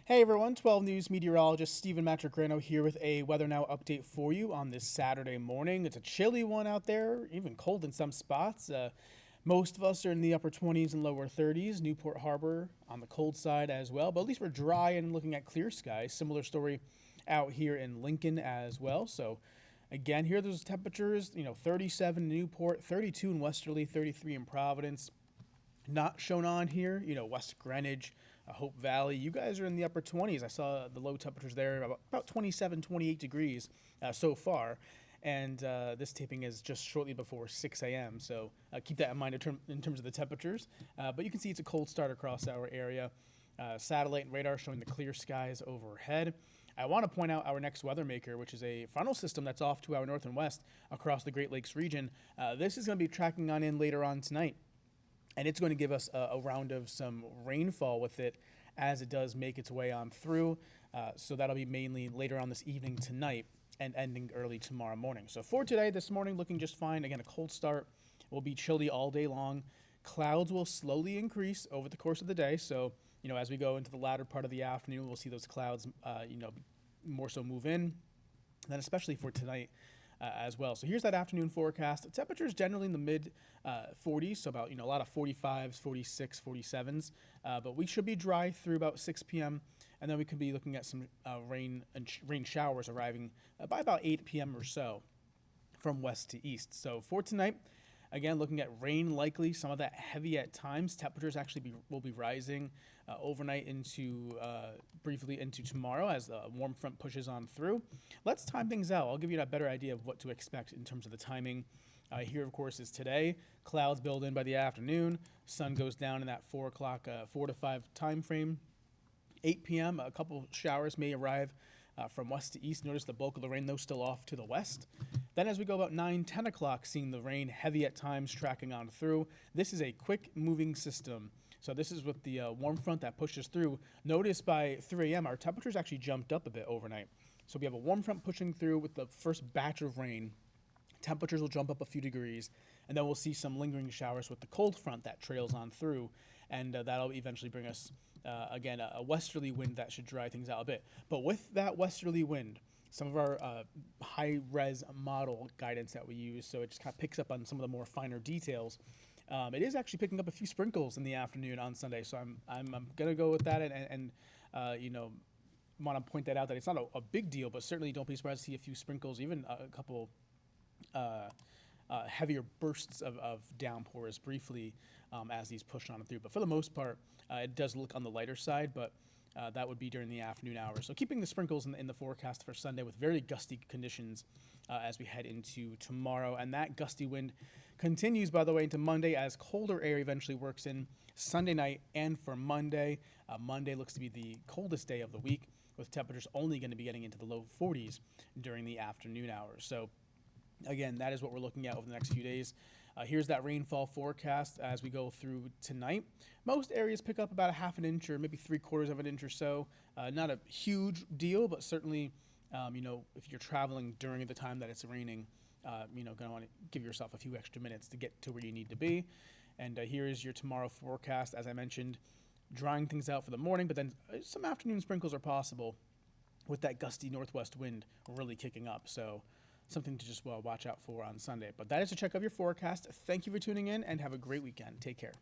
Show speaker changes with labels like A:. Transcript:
A: Hey everyone, 12 News meteorologist Stephen Matrograno here with a Weather Now update for you on this Saturday morning. It's a chilly one out there, even cold in some spots. Most of us are in the upper 20s and lower 30s. Newport Harbor on the cold side as well, but at least we're dry and looking at clear skies. Similar story out here in Lincoln as well. So again, here are those temperatures, 37 in Newport, 32 in Westerly, 33 in Providence. Not shown on here, West Greenwich, Hope Valley. You guys are in the upper 20s. I saw the low temperatures there, about 27, 28 degrees so far. And this taping is just shortly before 6 a.m. So keep that in mind in terms of the temperatures. But you can see it's a cold start across our area. Satellite and radar showing the clear skies overhead. I want to point out our next weather maker, which is a frontal system that's off to our north and west across the Great Lakes region. This is going to be tracking on in later on tonight. And it's going to give us a round of some rainfall with it as it does make its way on through. So that'll be mainly later on this evening tonight and ending early tomorrow morning. So for today, this morning, looking just fine. Again, a cold start. Will be chilly all day long. Clouds will slowly increase over the course of the day. So, as we go into the latter part of the afternoon, we'll see those clouds, more so move in. And then especially for tonight, as well. So here's that afternoon forecast. The temperatures generally in the mid 40s, so about a lot of 45s, 46, 47s. But we should be dry through about 6 p.m. and then we could be looking at some rain showers arriving by about 8 p.m. or so from west to east. So for tonight, again, looking at rain likely, some of that heavy at times. Temperatures actually will be rising overnight into briefly into tomorrow as the warm front pushes on through. Let's time things out. I'll give you a better idea of what to expect in terms of the timing. Here, of course, is today. Clouds build in by the afternoon. Sun goes down in that 4 to 5 time frame. 8 p.m., a couple showers may arrive from west to east. Notice the bulk of the rain, though, still off to the west. Then as we go about 9, 10 o'clock, seeing the rain heavy at times tracking on through. This is a quick moving system. So this is with the warm front that pushes through. Notice by 3 a.m., our temperatures actually jumped up a bit overnight. So we have a warm front pushing through with the first batch of rain. Temperatures will jump up a few degrees, and then we'll see some lingering showers with the cold front that trails on through, and that'll eventually bring us, again, a westerly wind that should dry things out a bit. But with that westerly wind, some of our high-res model guidance that we use, so it just kind of picks up on some of the more finer details. It is actually picking up a few sprinkles in the afternoon on Sunday, so I'm gonna go with that, and want to point that out that it's not a big deal, but certainly don't be surprised to see a few sprinkles, even a couple heavier bursts of downpours briefly as these push on through. But for the most part, it does look on the lighter side, but that would be during the afternoon hours. So keeping the sprinkles in the forecast for Sunday with very gusty conditions as we head into tomorrow. And that gusty wind continues, by the way, into Monday as colder air eventually works in Sunday night and for Monday. Monday looks to be the coldest day of the week, with temperatures only going to be getting into the low 40s during the afternoon hours. So again, that is what we're looking at over the next few days. Here's that rainfall forecast as we go through tonight. Most areas pick up about a half an inch or maybe 3/4 of an inch or so. Not a huge deal, but certainly, if you're traveling during the time that it's raining, going to want to give yourself a few extra minutes to get to where you need to be. And here is your tomorrow forecast. As I mentioned, drying things out for the morning, but then some afternoon sprinkles are possible with that gusty northwest wind really kicking up. So something to just watch out for on Sunday. But that is a check of your forecast. Thank you for tuning in and have a great weekend. Take care.